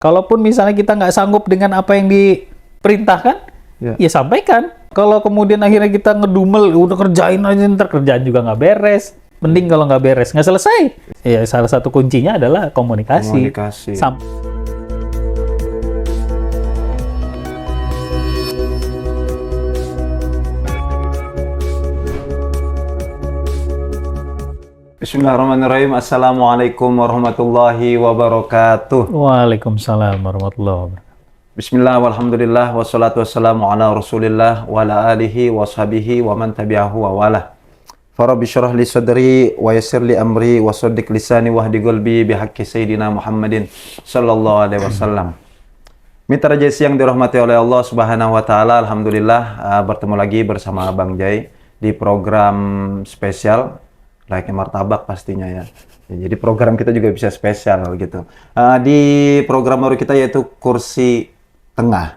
Kalaupun misalnya kita nggak sanggup dengan apa yang diperintahkan, ya sampaikan. Kalau kemudian akhirnya kita ngedumel, udah kerjain aja, ntar kerjaan juga nggak beres. Mending kalau nggak beres, nggak selesai. Ya, salah satu kuncinya adalah komunikasi. Bismillahirrahmanirrahim. Assalamualaikum warahmatullahi wabarakatuh. Waalaikumsalam warahmatullahi wabarakatuh. Bismillah, walhamdulillah, wassalatu wassalamu ala rasulillah, wa ala alihi, wa sahbihi, wa man tabi'ahu wa walah. Farabbi syurah li sadri, wa yassir li amri, wa saddiq lisani, wa hdi qalbi, bihaqqi sayyidina Muhammadin sallallahu alaihi wasallam. Mitra JC yang dirahmati oleh Allah subhanahu wa ta'ala, alhamdulillah bertemu lagi bersama Bang Jai di program spesial Layaknya Martabak pastinya ya. Jadi program kita juga bisa spesial gitu. Di program baru kita yaitu Kursi Tengah.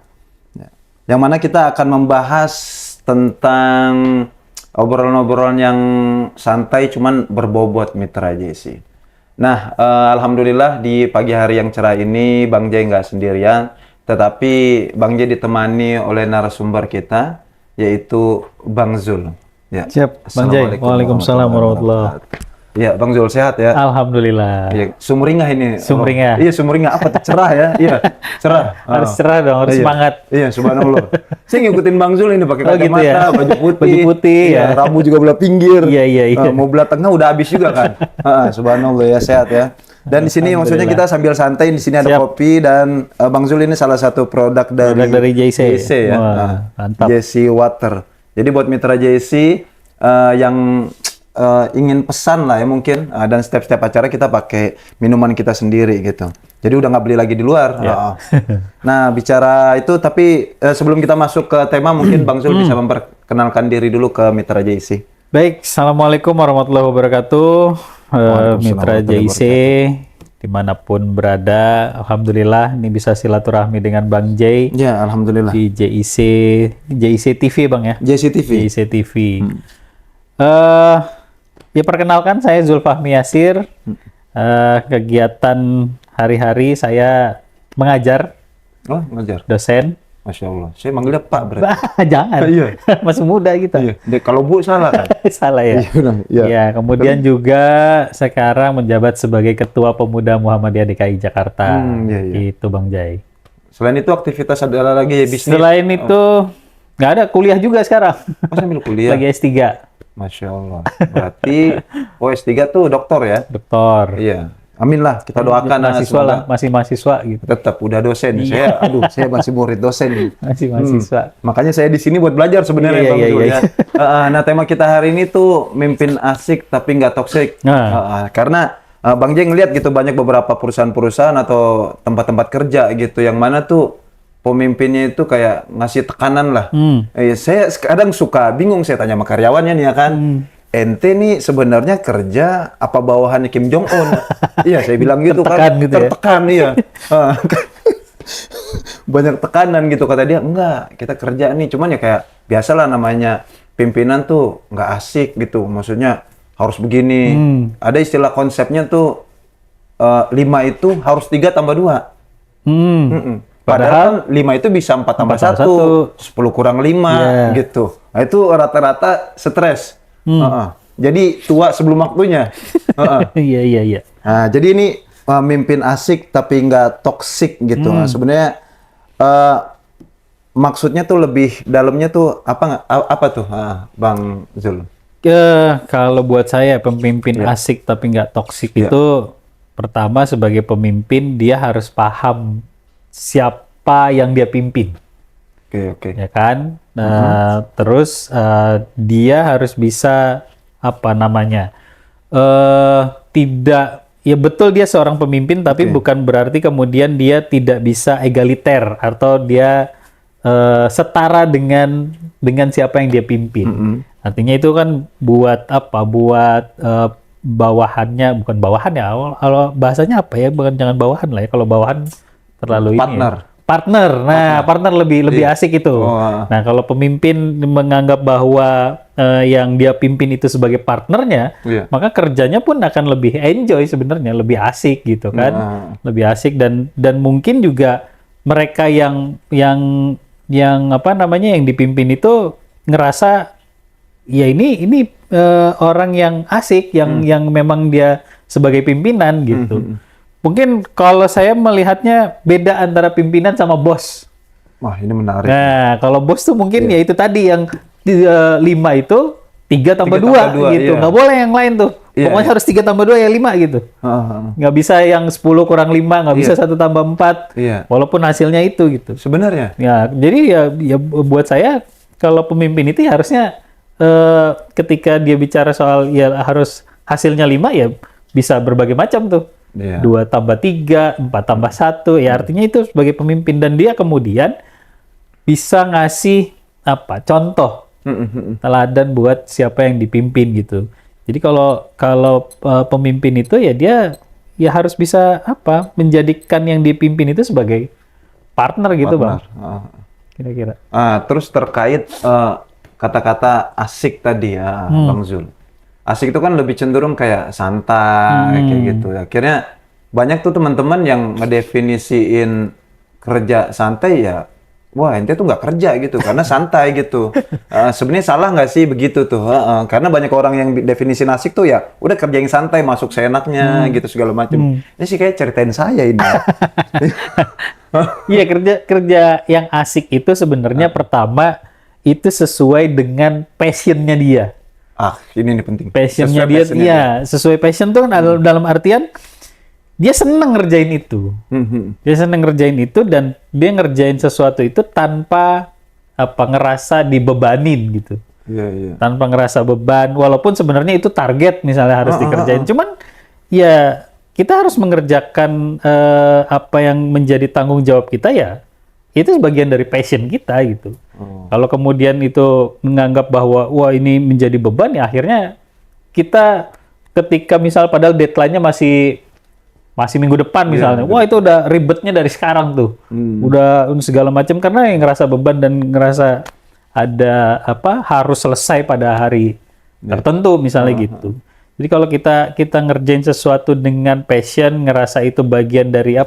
Yang mana kita akan membahas tentang obrolan-obrolan yang santai cuman berbobot Mitra JC. Nah, alhamdulillah di pagi hari yang cerah ini Bang Jai nggak sendirian, tetapi Bang Jai ditemani oleh narasumber kita yaitu Bang Zul. Ya. Siap, Bang Jai. Waalaikumsalam warahmatullahi wabarakatuh. Ya, Bang Zul sehat ya? Alhamdulillah. Ya, sumringah ini. Sumringah. Iya, sumringah apa tuh? Cerah ya? Iya, cerah. Harus cerah dong, harus semangat. Iya, subhanallah. Saya ngikutin Bang Zul ini pakai kacamata, gitu ya? baju putih. Baju putih ya. Rambut juga belah pinggir. Iya. Mau belah tengah udah habis juga kan. Subhanallah ya, sehat ya. Dan di sini maksudnya kita sambil santai, di sini ada kopi dan Bang Zul ini salah satu produk dari JC ya. Wah, mantap. JC Water. Jadi buat mitra JC yang ingin pesan lah ya mungkin dan setiap acara kita pakai minuman kita sendiri gitu. Jadi udah nggak beli lagi di luar. Nah bicara itu tapi sebelum kita masuk ke tema mungkin Bang Zul bisa memperkenalkan diri dulu ke mitra JC. Baik, assalamualaikum warahmatullahi wabarakatuh. Mitra JC dimanapun berada, alhamdulillah ini bisa silaturahmi dengan Bang Jai. Ya, alhamdulillah. Di JIC TV Bang ya. JIC TV. JIC TV. Ya perkenalkan saya Zulfahmi Yasir. Kegiatan hari-hari saya mengajar. Oh, mengajar. Dosen. Masya Allah. Saya manggilnya Pak berarti. Jangan. Iya. Masih muda kita. Iya. Kalau Bu salah kan? Salah ya. Iya. Kemudian juga sekarang menjabat sebagai Ketua Pemuda Muhammadiyah DKI Jakarta. Itu Bang Jai. Selain itu aktivitas ada lagi ya bisnis? Selain itu nggak ada, kuliah juga sekarang. Oh, sambil kuliah? Lagi S3. Masya Allah. Berarti S3 tuh doktor ya? Doktor. Iya. Amin lah, kita doakan. Mahasiswa lah, masih mahasiswa gitu. Tetap udah dosen. Iya. Saya masih murid dosen. Masih mahasiswa. Makanya saya di sini buat belajar sebenarnya Bang Zul ya. Nah, tema kita hari ini tuh mimpin asik tapi nggak toksik. Karena Bang Jai ngeliat gitu banyak beberapa perusahaan-perusahaan atau tempat-tempat kerja gitu yang mana tuh pemimpinnya itu kayak ngasih tekanan lah. Saya kadang suka bingung, saya tanya sama karyawannya nih ya kan. Ente nih sebenarnya kerja apa bawahannya Kim Jong Un? Iya, saya bilang gitu kan. Gitu tertekan ya? Iya. Banyak tekanan gitu kata dia. Enggak, kita kerja nih. Cuman ya kayak biasalah namanya pimpinan tuh nggak asik gitu. Maksudnya harus begini. Ada istilah konsepnya tuh 5 itu harus 3 tambah 2. Padahal 5 itu bisa 4 tambah 1, 10 kurang 5 gitu. Nah itu rata-rata stres. Jadi tua sebelum waktunya. Iya. Nah, jadi ini mimpin asik tapi nggak toksik gitu. Nah, sebenarnya maksudnya tuh lebih dalamnya tuh apa tuh, Bang Zul? Kalau buat saya pemimpin asik tapi nggak toksik itu pertama sebagai pemimpin dia harus paham siapa yang dia pimpin. Oke. Ya kan? Terus dia harus bisa tidak, ya betul dia seorang pemimpin tapi bukan berarti kemudian dia tidak bisa egaliter atau dia setara dengan siapa yang dia pimpin. Artinya itu kan buat bawahannya, bukan bawahan ya, kalau bahasanya apa ya, bukan, jangan bawahan lah ya, kalau bawahan terlalu partner. Nah, partner lebih asik itu. Nah, kalau pemimpin menganggap bahwa yang dia pimpin itu sebagai partnernya, maka kerjanya pun akan lebih enjoy sebenarnya, lebih asik gitu kan. Lebih asik dan mungkin juga mereka yang apa namanya yang dipimpin itu ngerasa ya ini orang yang asik yang memang dia sebagai pimpinan gitu. Mungkin kalau saya melihatnya beda antara pimpinan sama bos. Wah, ini menarik. Nah, kalau bos tuh mungkin ya itu tadi yang 5 itu 3 tambah 2 gitu. Nggak boleh yang lain tuh. Pokoknya harus 3 tambah 2 ya 5 gitu. Nggak bisa yang 10 kurang 5, nggak bisa 1 tambah 4. Walaupun hasilnya itu gitu. Sebenarnya. Ya, jadi ya buat saya kalau pemimpin itu ya harusnya ketika dia bicara soal ya harus hasilnya 5 ya bisa berbagai macam tuh. 2 tambah 3, 4 tambah 1, ya artinya itu sebagai pemimpin dan dia kemudian bisa ngasih contoh teladan buat siapa yang dipimpin gitu. Jadi kalau pemimpin itu ya dia ya harus bisa menjadikan yang dipimpin itu sebagai partner gitu, Bang. Kira-kira. Terus terkait kata-kata asik tadi ya, Bang Zul. Asik itu kan lebih cenderung kayak santai kayak gitu. Akhirnya banyak tuh teman-teman yang ngedefinisiin kerja santai ya, wah ente tuh nggak kerja gitu karena santai gitu. Sebenarnya salah nggak sih begitu tuh? Karena banyak orang yang definisi asik tuh ya udah kerja yang santai, masuk seenaknya gitu segala macam. Ini sih kayak ceritain saya ini. Iya, kerja yang asik itu sebenarnya pertama itu sesuai dengan passionnya dia. Ini nih penting. Passionnya dia, iya, sesuai passion tuh kan dalam artian dia seneng ngerjain itu. Dia seneng ngerjain itu dan dia ngerjain sesuatu itu tanpa ngerasa dibebanin gitu. Tanpa ngerasa beban, walaupun sebenarnya itu target misalnya harus dikerjain. Cuman ya kita harus mengerjakan apa yang menjadi tanggung jawab kita ya. Itu sebagian dari passion kita gitu. Kalau kemudian itu menganggap bahwa wah ini menjadi beban ya akhirnya kita ketika misal padahal deadline-nya masih minggu depan misalnya. Wah itu udah ribetnya dari sekarang tuh. Udah segala macam karena yang ngerasa beban dan ngerasa ada harus selesai pada hari tertentu misalnya gitu. Jadi kalau kita ngerjain sesuatu dengan passion, ngerasa itu bagian dari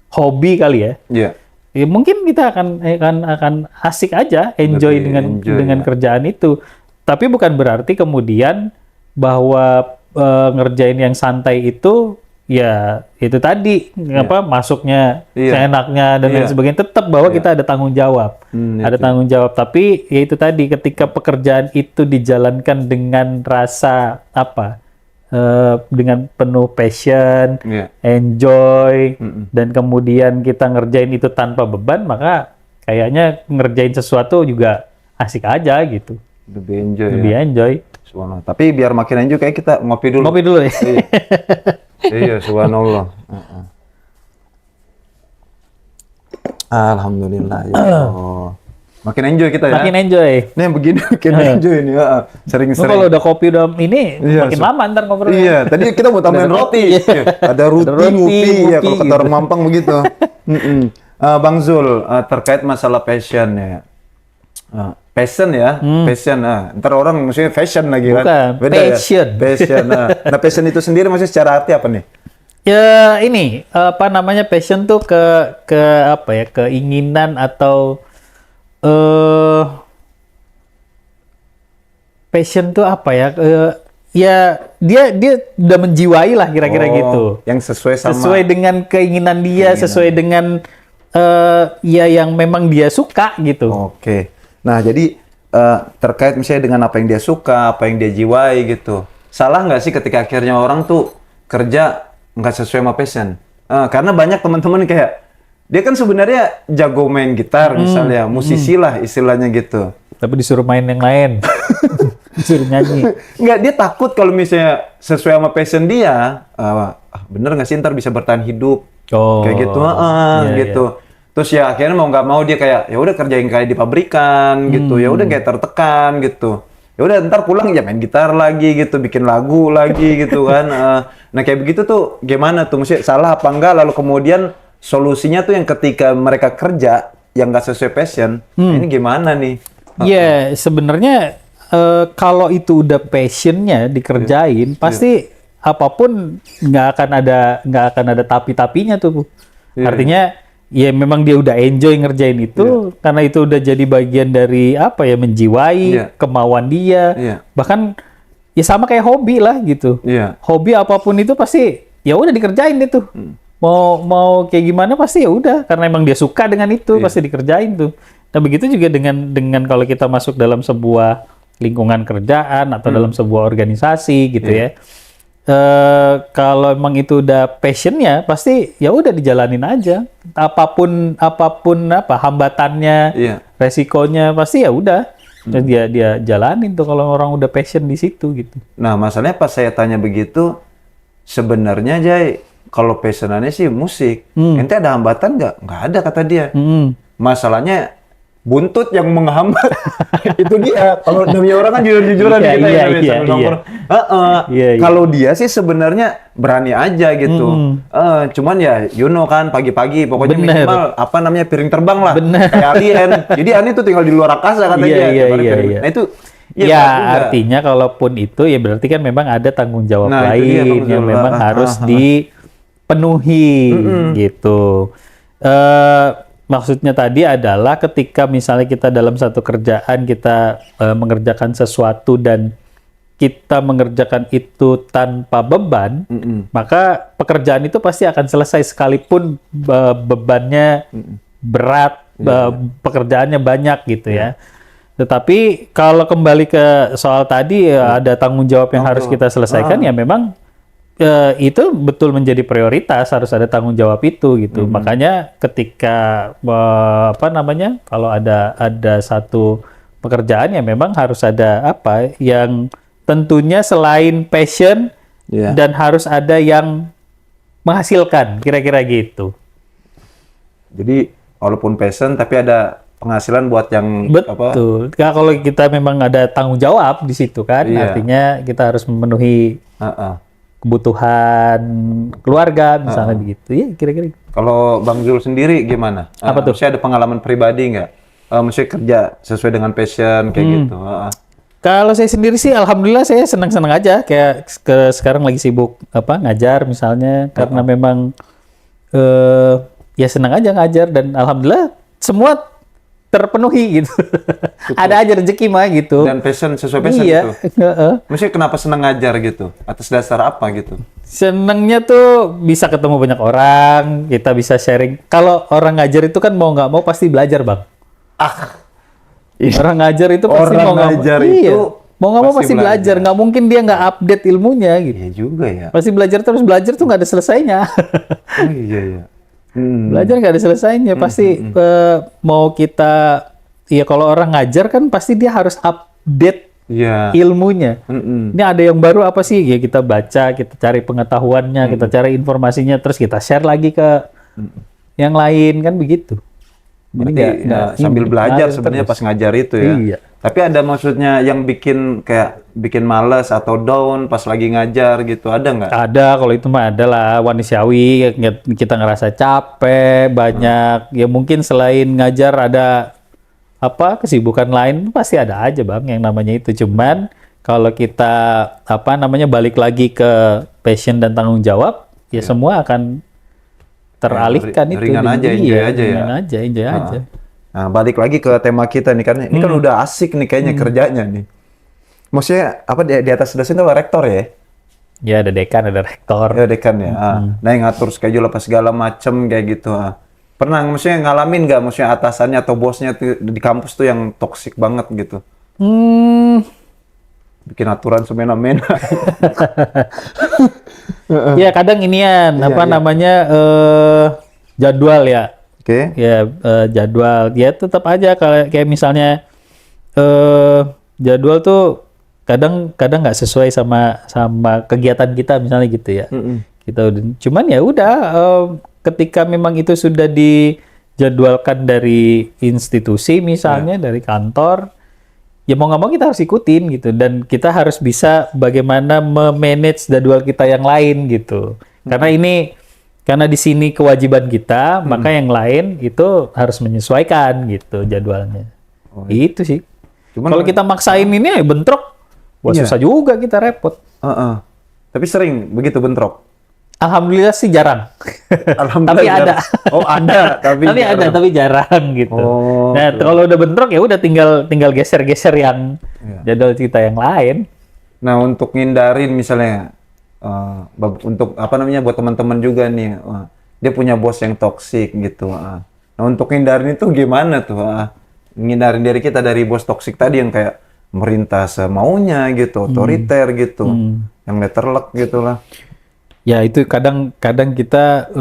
hobi kali ya. Ya, mungkin kita akan asik aja, enjoy dengan kerjaan itu. Tapi bukan berarti kemudian bahwa ngerjain yang santai itu ya itu tadi masuknya seenaknya dan lain sebagainya. Tetap bahwa kita ada tanggung jawab, ada tanggung jawab. Tapi ya itu tadi ketika pekerjaan itu dijalankan dengan rasa dengan penuh passion, enjoy, dan kemudian kita ngerjain itu tanpa beban, maka kayaknya ngerjain sesuatu juga asik aja gitu. Lebih enjoy. Tapi biar makin enjoy kayak kita ngopi dulu. Ngopi dulu ya. Iya, subhanallah. Alhamdulillah ya Allah. Makin enjoy kita ya. Makin enjoy. Nih begini makin enjoy nih. Sering-sering. Kalau udah kopi udah ini makin lama ntar ngobrolnya. Iya, tadi kita mau tambahin roti. Ada ngopi ya kalau kata orang Mampang begitu. Bang Zul, terkait masalah passion ya. Passion ya, passion. Ntar orang maksudnya fashion lagi kan. Bukan, beda passion. Ya? Passion. Nah, passion itu sendiri maksudnya secara arti apa nih? Ya ini namanya passion tuh keinginan atau passion tuh ya dia udah menjiwai lah kira-kira gitu. Yang sesuai dengan keinginan dia, sesuai dengan ya yang memang dia suka gitu. Oke. Nah, jadi terkait misalnya dengan apa yang dia suka, apa yang dia jiwai gitu. Salah nggak sih ketika akhirnya orang tuh kerja nggak sesuai sama passion? Karena banyak teman-teman kayak dia kan sebenarnya jago main gitar misalnya, musisi lah istilahnya gitu. Tapi disuruh main yang lain. Disuruh nyanyi. Nggak, dia takut kalau misalnya sesuai sama passion dia, bener nggak sih ntar bisa bertahan hidup. Kayak gitu, gitu. Terus ya akhirnya mau nggak mau dia kayak ya udah kerjain kayak di pabrikan gitu, ya udah kayak tertekan gitu. Ya udah ntar pulang ya main gitar lagi gitu, bikin lagu lagi gitu kan. Nah kayak begitu tuh gimana tuh? Maksudnya salah apa enggak? Lalu kemudian solusinya tuh yang ketika mereka kerja yang nggak sesuai passion, ini gimana nih? Ya, sebenarnya kalau itu udah passionnya dikerjain, pasti apapun nggak akan ada tapi-tapinya tuh. Artinya ya memang dia udah enjoy ngerjain itu karena itu udah jadi bagian dari apa ya, menjiwai kemauan dia. Bahkan ya sama kayak hobi lah gitu. Hobi apapun itu pasti ya udah dikerjain itu. Mau kayak gimana pasti ya udah karena emang dia suka dengan itu pasti dikerjain tuh. Nah begitu juga dengan kalau kita masuk dalam sebuah lingkungan kerjaan atau dalam sebuah organisasi gitu ya. Kalau emang itu udah passionnya pasti ya udah dijalanin aja. Apapun apa hambatannya, resikonya pasti ya udah. Dia jalanin tuh kalau orang udah passion di situ gitu. Nah, masalahnya pas saya tanya begitu, sebenarnya Jay, kalau passionannya sih musik. Ente ada hambatan nggak? Nggak ada kata dia. Masalahnya buntut yang menghambat. Itu dia. Kalau namanya orang kan jujur-jujuran kita Kalau dia sih sebenarnya berani aja gitu. Cuman ya kan pagi-pagi pokoknya minimal apa namanya piring terbang lah. Kayak alien. Jadi aneh tuh tinggal di luar angkasa katanya. Nah itu artinya kalaupun itu ya berarti kan memang ada tanggung jawab lain yang memang harus dipenuhi gitu. Maksudnya tadi adalah ketika misalnya kita dalam satu kerjaan kita mengerjakan sesuatu dan kita mengerjakan itu tanpa beban, maka pekerjaan itu pasti akan selesai sekalipun bebannya berat, pekerjaannya banyak gitu ya. Tetapi kalau kembali ke soal tadi ada tanggung jawab yang harus kita selesaikan ya memang itu betul menjadi prioritas, harus ada tanggung jawab itu gitu. Makanya ketika kalau ada satu pekerjaan ya memang harus ada apa yang tentunya selain passion dan harus ada yang menghasilkan, kira-kira gitu. Jadi walaupun passion tapi ada penghasilan buat yang betul. Nah, kalau kita memang ada tanggung jawab di situ kan, artinya kita harus memenuhi kebutuhan keluarga misalnya begitu ya kira-kira. Kalau Bang Zul sendiri gimana? Apa tuh? Maksudnya ada pengalaman pribadi nggak? Maksudnya kerja sesuai dengan passion kayak gitu. Kalau saya sendiri sih alhamdulillah saya senang-senang aja kayak sekarang lagi sibuk ngajar misalnya karena memang ya senang aja ngajar dan alhamdulillah semua terpenuhi gitu. Ada aja rezeki mah gitu. Dan passion sesuai passion gitu. Maksudnya kenapa senang ngajar gitu? Atas dasar apa gitu? Senangnya tuh bisa ketemu banyak orang, kita bisa sharing. Kalau orang ngajar itu kan mau nggak mau pasti belajar, Bang. Orang ngajar itu pasti mau nggak mau pasti belajar. Nggak mungkin dia nggak update ilmunya gitu. Iya juga ya. Pasti belajar terus, belajar tuh nggak ada selesainya. Iya. Belajar nggak ada selesainya, pasti mau kita, ya kalau orang ngajar kan pasti dia harus update ilmunya. Ini ada yang baru apa sih? Ya kita baca, kita cari pengetahuannya, kita cari informasinya, terus kita share lagi ke yang lain kan begitu. Jadi sambil belajar sebenarnya pas ngajar itu ya. Iya. Tapi ada maksudnya yang bikin malas atau down pas lagi ngajar gitu, ada nggak? Ada, kalau itu mah ada lah, manusiawi, kita ngerasa capek, banyak, ya mungkin selain ngajar ada kesibukan lain, pasti ada aja Bang yang namanya itu. Cuman kalau kita balik lagi ke passion dan tanggung jawab, ya semua akan teralihkan itu. Ringan aja, enjoy aja ya. Enjoy aja. Nah, balik lagi ke tema kita nih kan. Ini kan udah asik nih kayaknya kerjanya nih. Maksudnya di atas dosen itu rektor ya? Ya ada dekan, ada rektor. Ya dekan ya. Nah yang ngatur schedule apa segala macem kayak gitu. Pernah maksudnya ngalamin nggak maksudnya atasannya atau bosnya tuh di kampus tuh yang toksik banget gitu? Bikin aturan semena-mena. Ya kadang inian jadwal ya. Oke. Ya jadwal ya tetap aja kayak misalnya jadwal tuh kadang nggak sesuai sama kegiatan kita misalnya gitu ya. Cuman ya udah ketika memang itu sudah dijadwalkan dari institusi misalnya dari kantor, ya mau nggak mau kita harus ikutin gitu, dan kita harus bisa bagaimana memanage jadwal kita yang lain gitu. Karena Karena di sini kewajiban kita, maka yang lain itu harus menyesuaikan gitu jadwalnya. Oh, iya. Itu sih. Cuman Kalau kita maksain ini ya bentrok, wah Iya. susah juga kita repot. Tapi sering begitu bentrok. Alhamdulillah sih jarang. Alhamdulillah. Tapi ada. Oh, ada, tapi Tapi ada, jarang. tapi jarang gitu. Oh, Nah, kalau udah bentrok ya udah tinggal geser-geser yang Iya. jadwal kita yang lain. Nah, untuk ngindarin misalnya untuk apa namanya buat teman-teman juga nih, dia punya bos yang toksik gitu. Nah, untuk ngindarin itu gimana tuh? Ngindarin diri kita dari bos toksik tadi yang kayak merintah semaunya gitu, otoriter gitu, yang letterlek gitulah. Ya itu kadang kita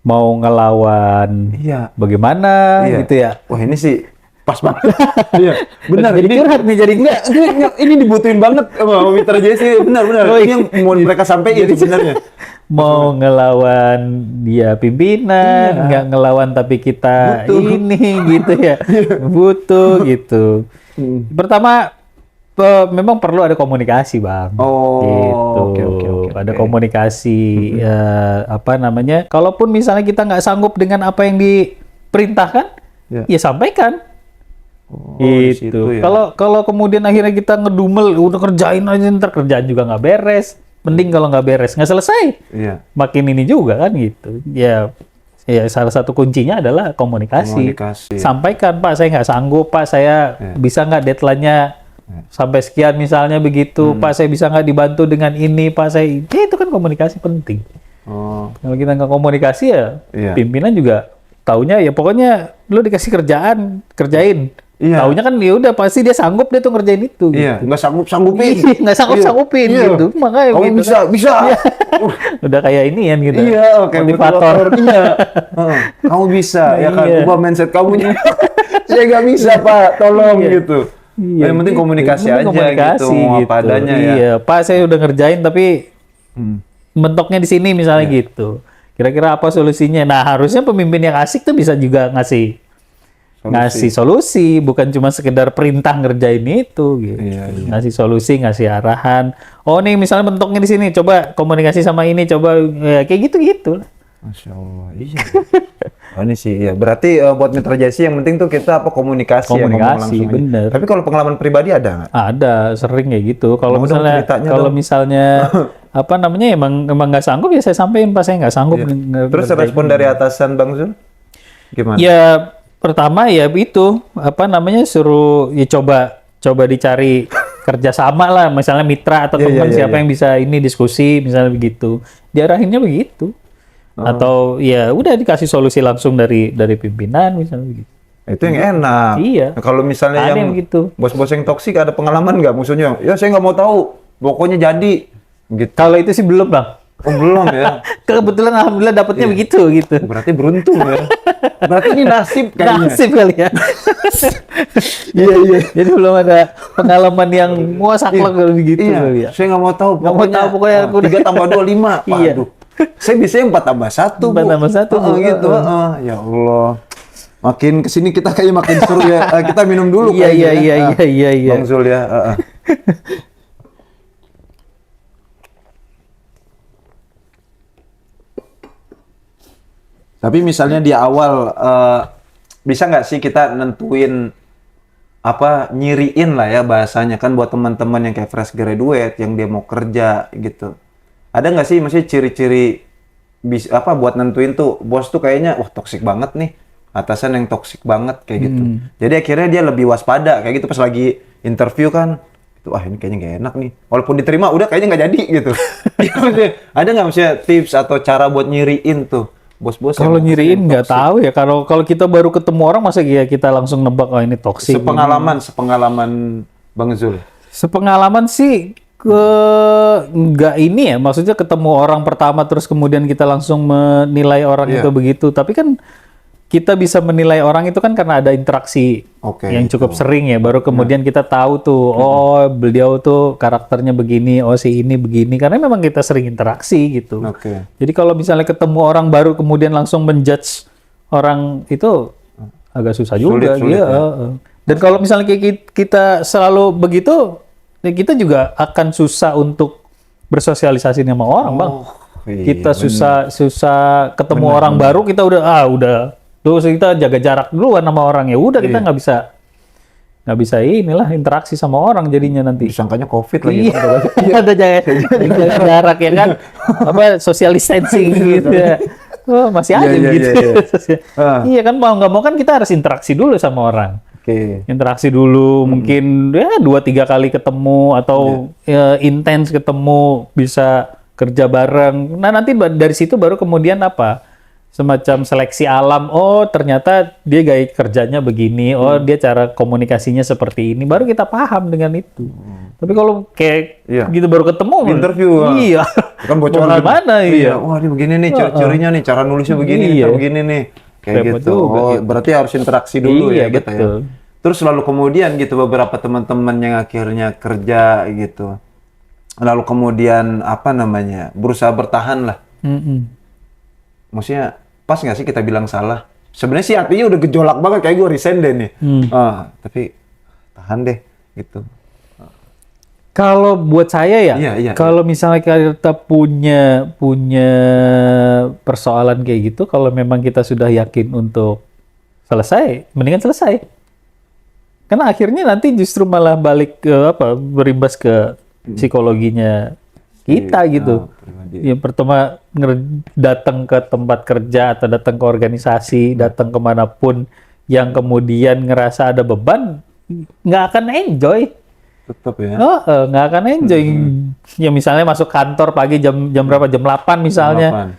mau ngelawan Iya. bagaimana Iya. gitu ya. Wah, ini sih pas banget. Iya, benar. Jadi curhat nih jadi Enggak, ini dibutuhin banget sama Mitra Jesse. Benar-benar. Oh, Ini iya. yang mau mereka sampaikan sebenarnya. Mau ngelawan dia pimpinan, Iya. nggak ngelawan tapi kita Butuh. ini gitu ya, butuh gitu. Pertama memang perlu ada komunikasi, Bang. Oh, Gitu. oke. Ada komunikasi, apa namanya? Kalaupun misalnya kita nggak sanggup dengan apa yang diperintahkan, Ya. ya sampaikan. Oh, di situ Gitu. ya. Kalau kemudian akhirnya kita ngedumel, udah kerjain aja ntar kerjaan juga nggak beres. Mending kalau nggak beres nggak selesai. Iya. Makin ini juga kan gitu. Ya salah satu kuncinya adalah komunikasi. Komunikasi. Sampaikan, Pak, saya nggak sanggup, Pak, saya bisa nggak deadline-nya sampai sekian misalnya begitu, Pak, saya bisa nggak dibantu dengan ini, Pak, saya ya, itu kan komunikasi penting. Oh, Kalau kita nggak komunikasi ya Iya. pimpinan juga taunya ya pokoknya lu dikasih kerjaan kerjain. Iya. Taunya kan ya udah pasti dia sanggup dia tuh ngerjain itu. iya, nggak sanggupin. Nggak sanggup-sanggupin Iya. gitu. Makanya Kamu gitu bisa, kan. bisa. Udah kayak ini kan gitu. Iya, kayak motivator. Iya. Kamu bisa, ya kan? Iya. Ubah mindset kamu. Saya nggak bisa, Pak. Tolong Iya. gitu. Iya, Yang penting gitu. komunikasi Yang penting aja komunikasi gitu, mau apa adanya ya. Iya, Pak, saya udah ngerjain tapi mentoknya di sini misalnya Iya. gitu. Kira-kira apa solusinya? Nah, harusnya pemimpin yang asik tuh bisa juga ngasih solusi, bukan cuma sekedar perintah ngerjain itu gitu. Iya. Ngasih solusi, ngasih arahan. Oh, nih misalnya mentoknya di sini, coba komunikasi sama ini, coba ya, kayak gitu-gitu. Masya Allah, iya. Oh, ini sih, ya. Berarti buat Mitra Jesse yang penting tuh kita komunikasi ya, ngomong Komunikasi, langsung aja. bener. Tapi kalau pengalaman pribadi ada nggak? Ada, sering kayak gitu. Kalau Mau dong misalnya ceritanya kalau dong. misalnya apa namanya emang nggak sanggup ya saya sampaikan, Pak, saya nggak sanggup. Iya. Terus respon dari atasan Bang Zul gimana? Ya pertama ya itu apa namanya suruh ya coba dicari kerjasama lah, misalnya mitra atau Iya, teman iya, siapa iya. yang bisa ini diskusi misalnya begitu. Diarahinnya begitu. Atau ya udah dikasih solusi langsung dari pimpinan misalnya begitu. Itu yang enak. Iya. Nah, kalau misalnya Ada yang begitu. bos-bos yang toksik ada pengalaman nggak musuhnya? Ya saya nggak mau tahu. Pokoknya jadi. Gitu. Kalau itu sih belum, Bang. Oh, belum ya. Kebetulan alhamdulillah dapatnya begitu gitu. Berarti beruntung ya. Berarti ini nasib kayaknya. Nasib kali ya. Iya. Jadi belum ada pengalaman yang wah saklek kali gitu Iya. kali ya. Saya nggak mau tahu. Nggak mau tahu, pokoknya aku udah- 3 tambah 2 5. Iya. Waduh. Saya biasanya 4 tambah 1. 4 tambah 1, Bu. Gitu. Ya Allah. Makin kesini kita kayaknya makin seru ya. Kita minum dulu Iya, kayaknya. iya, ya. iya, iya. Bang Zul ya. Tapi misalnya di awal bisa nggak sih kita nentuin apa nyiriin lah ya bahasanya kan buat teman-teman yang kayak fresh graduate yang dia mau kerja gitu. Ada nggak sih maksudnya ciri-ciri apa buat nentuin tuh bos tuh kayaknya wah toksik banget nih, atasan yang toksik banget kayak gitu. Jadi akhirnya dia lebih waspada kayak gitu pas lagi interview kan. Wah ini kayaknya nggak enak nih. Walaupun diterima udah kayaknya nggak jadi gitu. Ya, maksudnya, ada nggak maksudnya tips atau cara buat nyiriin tuh bos-bos Kalau yang nyiriin nggak toksik? tahu ya. Kalau kita baru ketemu orang masa ya kita langsung nebak oh ini toksik. Sepengalaman Bang Zul. Sepengalaman sih nggak ini ya. Maksudnya ketemu orang pertama terus kemudian kita langsung menilai orang Iya. itu begitu. Tapi kan kita bisa menilai orang itu kan karena ada interaksi Oke, yang cukup sering ya. Baru kemudian kita tahu tuh, oh beliau tuh karakternya begini, oh si ini begini. Karena memang kita sering interaksi gitu. Oke. Jadi kalau misalnya ketemu orang baru kemudian langsung menjudge orang itu agak susah juga. Sulit Iya, ya. Dan kalau misalnya kayak kita selalu begitu, ya kita juga akan susah untuk bersosialisasi sama orang, Bang. Kita susah ketemu orang baru, kita udah terus kita jaga jarak duluan sama orang, ya udah kita nggak bisa inilah interaksi sama orang jadinya nanti. Disangkanya COVID lagi. Ada jaga jarak ya kan, apa social distancing gitu ya. Oh, masih ada gitu. Iya kan, mau nggak mau kan kita harus interaksi dulu sama orang. Interaksi dulu, mungkin ya 2-3 kali ketemu atau intens ketemu, bisa kerja bareng. Nah nanti dari situ baru kemudian apa? Semacam seleksi alam. Oh ternyata dia gaya kerjanya begini. Oh dia cara komunikasinya seperti ini. Baru kita paham dengan itu. Tapi kalau kayak gitu baru ketemu, interview. Iya. Kan bocoran. Gimana? Iya. Wah ini begini nih ciri-cirinya nih, cara nulisnya begini, cara begini nih. Kayak gitu. Oh berarti harus interaksi dulu ya gitu ya. Terus lalu kemudian gitu beberapa teman-teman yang akhirnya kerja gitu. Lalu kemudian apa namanya, berusaha bertahan lah. Maksudnya pas nggak sih kita bilang salah? Sebenarnya sih hatinya udah gejolak banget, kayak gue resign deh nih. Tapi tahan deh gitu. Kalau buat saya ya, kalau misalnya kita punya persoalan kayak gitu, kalau memang kita sudah yakin untuk selesai, mendingan selesai. Karena akhirnya nanti justru malah balik ke berimbas ke psikologinya kita gitu. Yang pertama datang ke tempat kerja atau datang ke organisasi, datang kemanapun yang kemudian ngerasa ada beban, nggak akan enjoy. Tetap ya. Nggak akan enjoy. Ya misalnya masuk kantor pagi jam berapa? Jam 8 misalnya.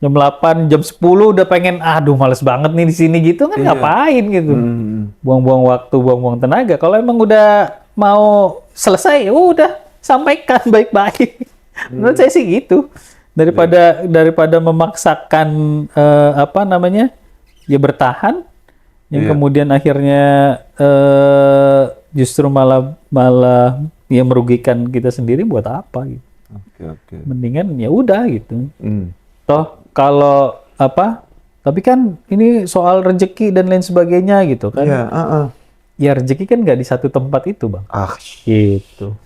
Jam 8, jam 10 udah pengen, aduh males banget nih di sini gitu kan, ngapain gitu. Buang-buang waktu, buang-buang tenaga. Kalau emang udah mau selesai, udah sampaikan baik-baik. Menurut saya sih gitu. Daripada memaksakan ya bertahan, yang kemudian akhirnya justru malah ya merugikan kita sendiri, buat apa gitu. Mendingan ya udah gitu. Toh kalau tapi kan ini soal rezeki dan lain sebagainya gitu kan. Ya rezeki kan nggak di satu tempat itu bang. Gitu.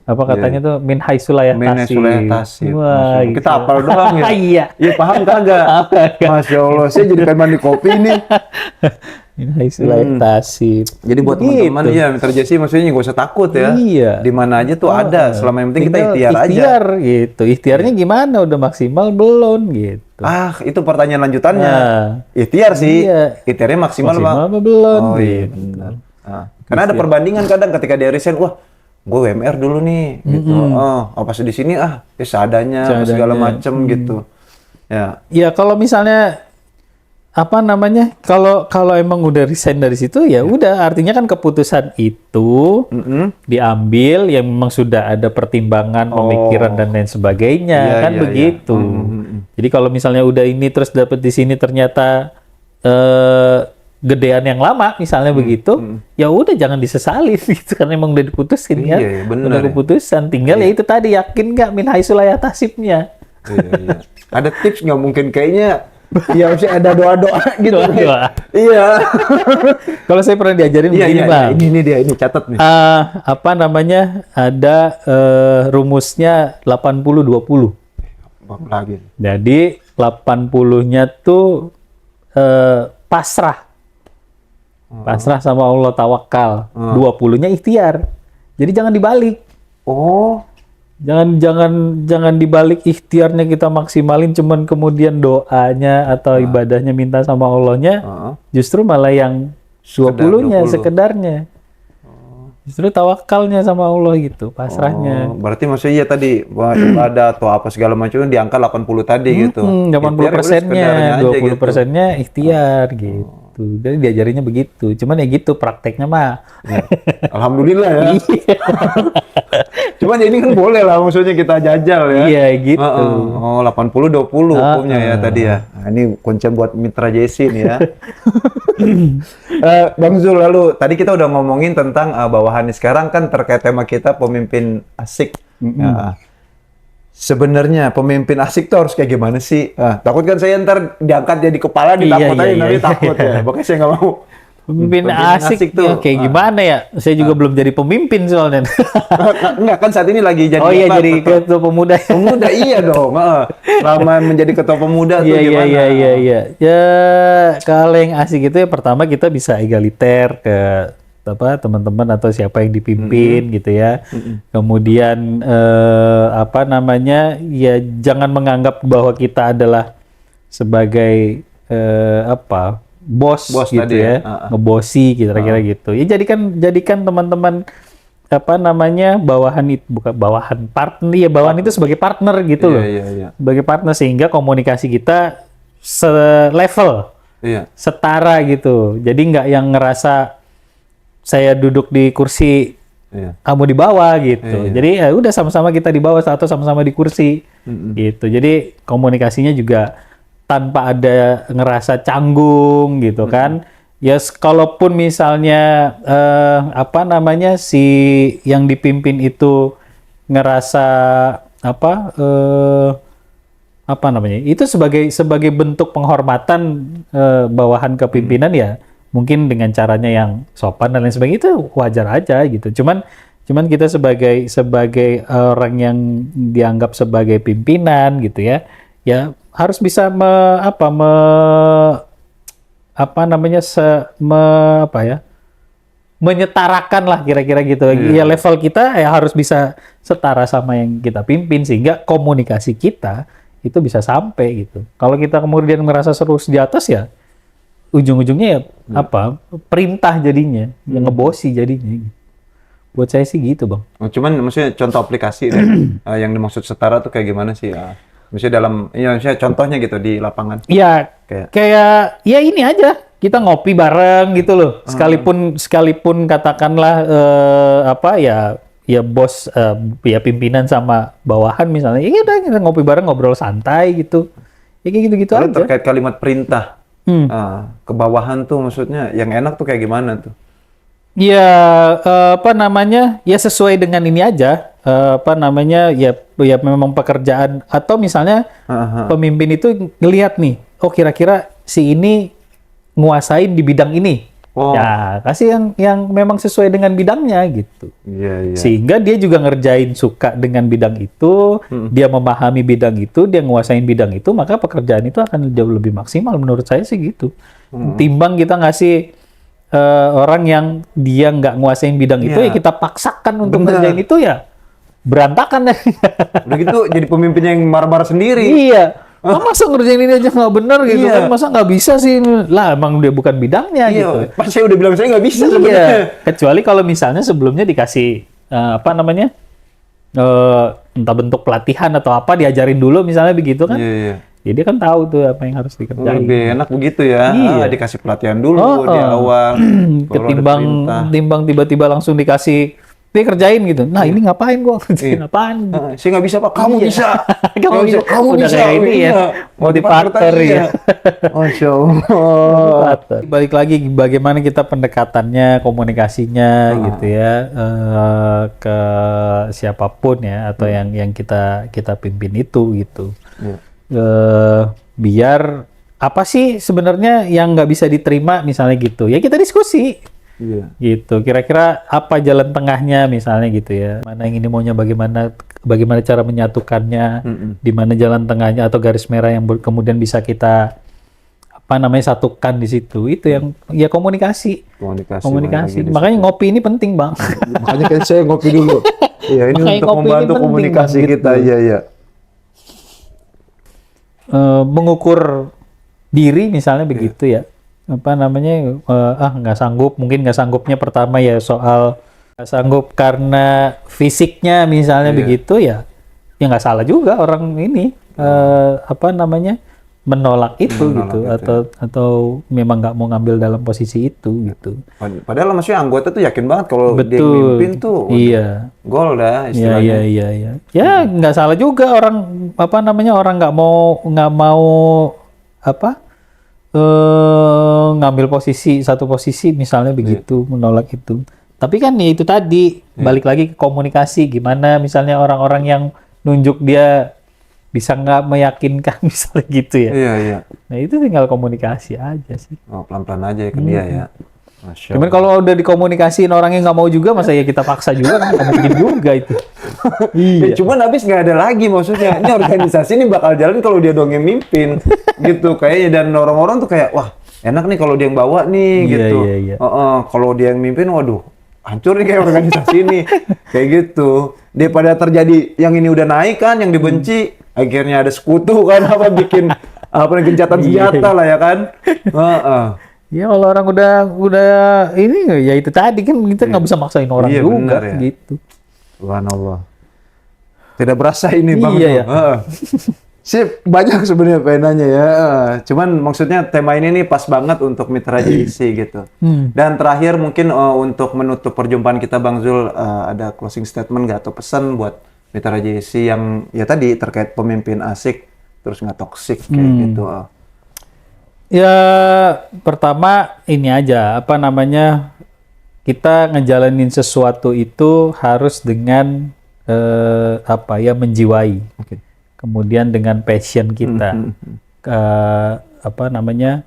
Apa katanya tuh min haitsu la yahtasib. Wah, gitu. Kita hafal doang ya. Iya paham kagak? Masya Allah, saya jadi pengen mandi kopi nih. Min haitsu la yahtasib. Jadi buat teman-teman ya, Mitra Jesse maksudnya nggak usah takut ya. Di mana aja tuh ada, selama yang penting kita ikhtiar aja. Gitu. Ikhtiarnya gimana? Udah maksimal belum gitu. Itu pertanyaan lanjutannya. Ikhtiar sih. Ikhtiarnya maksimal apa belum? Oh iya benar. Karena ada perbandingan kadang ketika dia resign, wah gue WMR dulu nih, gitu. Pas di sini seadanya, segala macem gitu. Ya kalau misalnya kalau emang udah resign dari situ ya udah, artinya kan keputusan itu diambil yang memang sudah ada pertimbangan, pemikiran dan lain sebagainya, kan begitu. Jadi kalau misalnya udah ini terus dapet di sini ternyata gedean yang lama misalnya begitu, ya udah jangan disesali gitu, karena emang udah diputusin kan. Udah keputusan, tinggal ya itu tadi, yakin nggak min haitsu la yahtasibnya. Ada tips nggak mungkin kayaknya? Ya harusnya ada doa-doa gitu. Doa. Iya. Kalau saya pernah diajarin begini bang. Ini dia, ini catat nih. Ada rumusnya 80-20. Lagi. Jadi 80-nya tuh pasrah sama Allah, tawakal. 20-nya ikhtiar. Jadi jangan dibalik. Jangan dibalik, ikhtiarnya kita maksimalin, cuman kemudian doanya atau ibadahnya minta sama Allahnya, justru malah yang 20-nya sekedarnya. Justru tawakalnya sama Allah gitu, pasrahnya. Berarti maksudnya tadi ibadah atau apa segala macam diangkat 80 tadi gitu. 80%-nya, 20%-nya ikhtiar gitu. Jadi diajarinnya begitu. Cuman ya gitu prakteknya mah. Alhamdulillah ya. Cuman ya ini kan boleh lah, maksudnya kita jajal ya. Iya gitu. 80-20 hukumnya ya tadi ya. Nah, ini kunci buat Mitra Jesse nih ya. Bang Zul, lalu tadi kita udah ngomongin tentang bawahan sekarang kan terkait tema kita pemimpin asik. Sebenarnya pemimpin asik tuh harus kayak gimana sih? Takut kan saya ntar diangkat jadi kepala, ditakut aja nanti takut ya. Makanya saya nggak mau. Pemimpin asik tuh. ya, kayak gimana ya? Saya juga belum jadi pemimpin soalnya. Enggak kan saat ini lagi jadi Oh iya, apa, jadi ketua pemuda. pemuda iya dong. Lama menjadi ketua pemuda tuh Iya, iya, gimana? iya, iya, iya. Ya, kalau yang asik itu ya pertama kita bisa egaliter ke apa teman-teman atau siapa yang dipimpin gitu ya. Kemudian apa namanya? Ya jangan menganggap bahwa kita adalah sebagai apa? Bos gitu tadi ya. Ngebosi kira-kira gitu. Ya jadikan teman-teman apa namanya bawahan itu bukan bawahan partner ya bawahan itu sebagai partner gitu loh. Iya. Sebagai partner sehingga komunikasi kita selevel, setara gitu. Jadi nggak yang ngerasa saya duduk di kursi, kamu di bawah gitu. Jadi ya udah sama-sama kita di bawah atau sama-sama di kursi gitu. Jadi komunikasinya juga tanpa ada ngerasa canggung gitu kan. Ya kalaupun misalnya apa namanya si yang dipimpin itu ngerasa apa namanya itu sebagai bentuk penghormatan bawahan kepimpinan ya mungkin dengan caranya yang sopan dan lain sebagainya itu wajar aja gitu. Cuman kita sebagai orang yang dianggap sebagai pimpinan gitu ya harus bisa menyetarakan lah kira-kira gitu. Ya level kita ya harus bisa setara sama yang kita pimpin sehingga komunikasi kita itu bisa sampai gitu. Kalau kita kemudian merasa terus di atas ya ujung-ujungnya ya perintah jadinya, yang ngebosi jadinya. Buat saya sih gitu, Bang. Cuman maksudnya contoh aplikasi deh, yang dimaksud setara tuh kayak gimana sih? Misalnya misalnya contohnya gitu di lapangan. Iya, kayak ya ini aja. Kita ngopi bareng gitu loh. Sekalipun katakanlah ya bos ya pimpinan sama bawahan misalnya. Ya udah kita ngopi bareng ngobrol santai gitu. Ya kayak gitu-gitu aja. Terkait kalimat perintah ke bawahan tuh maksudnya yang enak tuh kayak gimana tuh? Ya apa namanya? Ya sesuai dengan ini aja. Apa namanya? Ya memang pekerjaan atau misalnya pemimpin itu ngelihat nih, oh kira-kira si ini nguasain di bidang ini. Ya kasih yang memang sesuai dengan bidangnya gitu. Sehingga dia juga ngerjain suka dengan bidang itu, dia memahami bidang itu, dia nguasain bidang itu, maka pekerjaan itu akan jauh lebih maksimal menurut saya sih gitu. Timbang kita ngasih orang yang dia nggak nguasain bidang itu ya kita paksakan untuk ngerjain itu ya berantakan deh. Udah gitu jadi pemimpin yang marah-marah sendiri. Iya. Masa ngerjain ini aja nggak benar gitu kan? Masa nggak bisa sih? Lah emang dia bukan bidangnya gitu. Pas saya udah bilang saya nggak bisa sebenarnya. Kecuali kalau misalnya sebelumnya dikasih apa namanya entah bentuk pelatihan atau apa diajarin dulu misalnya begitu kan? Jadi dia kan tahu tuh apa yang harus dikerjain. Lebih enak begitu ya. Dikasih pelatihan dulu di awal. Ketimbang tiba-tiba langsung dikasih dia kerjain gitu. Nah ini ngapain gua? Ngapain? Saya nggak bisa Pak. Kamu bisa. Kamu bisa. Kayak ini ya. Motivator ya. Masya Allah. Balik lagi bagaimana kita pendekatannya, komunikasinya gitu ya ke siapapun ya atau yang kita pimpin itu gitu. Biar apa sih sebenarnya yang nggak bisa diterima misalnya gitu. Ya kita diskusi. Gitu. Kira-kira apa jalan tengahnya misalnya gitu ya. Mana yang ini maunya bagaimana cara menyatukannya, di mana jalan tengahnya atau garis merah yang kemudian bisa kita apa namanya satukan di situ. Itu yang ya komunikasi. Makanya ngopi ini penting, Bang. Makanya kan saya ngopi dulu. Iya, ini untuk membantu komunikasi gitu. Kita. Iya. Mengukur diri misalnya begitu ya. Apa namanya nggak sanggup, mungkin nggak sanggupnya pertama ya soal nggak sanggup karena fisiknya misalnya begitu ya nggak salah juga orang ini apa namanya menolak itu gitu atau memang nggak mau ngambil dalam posisi itu gitu. Padahal maksudnya anggota tuh yakin banget kalau dia mimpin tuh gol dah istilahnya. Iya. Ya nggak salah juga orang apa namanya orang nggak mau apa ngambil satu posisi misalnya begitu menolak itu. Tapi kan ya itu tadi balik lagi ke komunikasi gimana misalnya orang-orang yang nunjuk dia bisa nggak meyakinkan misalnya gitu ya. Iya. Nah itu tinggal komunikasi aja sih. Pelan-pelan aja ya ke dia ya. Masya Cuman kalau udah dikomunikasiin orangnya nggak mau juga, masa ya kita paksa juga kan nggak mungkin juga itu. Ya, cuman habis nggak ada lagi maksudnya. Ini organisasi ini bakal jalan kalau dia doang yang mimpin gitu kayaknya, dan orang-orang tuh kayak wah enak nih kalau dia yang bawa nih Iya, gitu. iya, iya. Kalau dia yang mimpin, waduh hancur nih kayak organisasi ini kayak gitu. Daripada terjadi yang ini udah naik kan, yang dibenci akhirnya ada sekutu kan apa bikin apa gencatan senjata lah ya kan. Ya kalau orang udah ini ya itu tadi kan kita nggak bisa maksain orang Iya, juga benar ya. gitu. Subhanallah. Tidak berasa ini Bang. Iya, ya. Sip, banyak sebenarnya penanya ya. Cuman maksudnya tema ini nih pas banget untuk Mitra JC gitu. Dan terakhir mungkin untuk menutup perjumpaan kita Bang Zul, ada closing statement nggak atau pesan buat Mitra JC yang ya tadi terkait pemimpin asik terus nggak toksik kayak gitu. Ya pertama ini aja apa namanya, kita ngejalanin sesuatu itu harus dengan apa ya, menjiwai. Oke. Kemudian dengan passion kita, apa namanya,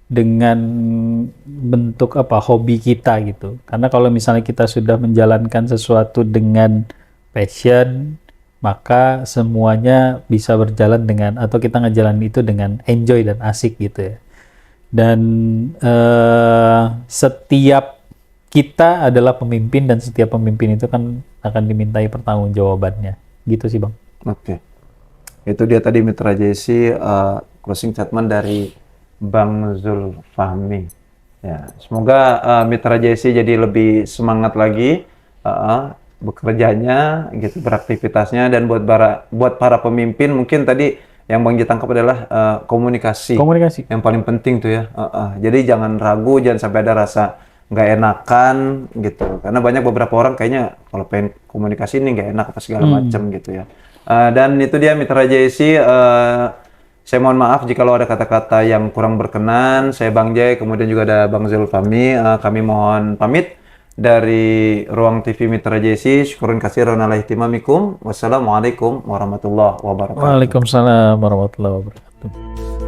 dengan bentuk apa hobi kita gitu. Karena kalau misalnya kita sudah menjalankan sesuatu dengan passion, maka semuanya bisa berjalan dengan, atau kita ngejalanin itu dengan enjoy dan asik gitu ya. Dan setiap kita adalah pemimpin, dan setiap pemimpin itu kan akan dimintai pertanggungjawabannya. Gitu sih Bang. Oke. Itu dia tadi Mitra JC, closing statement dari Bang Zul Fahmi. Ya, semoga Mitra JC jadi lebih semangat lagi bekerjanya, gitu, beraktivitasnya, dan buat para pemimpin mungkin tadi yang Bang Ji tangkap adalah komunikasi. Komunikasi. Yang paling penting tuh ya. Jadi jangan ragu, jangan sampai ada rasa nggak enakan gitu. Karena banyak beberapa orang kayaknya kalau pengen komunikasi ini nggak enak apa segala macam gitu ya. Dan itu dia Mitra JC. Saya mohon maaf jika ada kata-kata yang kurang berkenan. Saya Bang Jai, kemudian juga ada Bang Zul Fahmi. Kami mohon pamit dari Ruang TV Mitra JC. Syukurin katsiran ala ihtimamikum. Wassalamualaikum warahmatullahi wabarakatuh. Waalaikumsalam warahmatullahi wabarakatuh.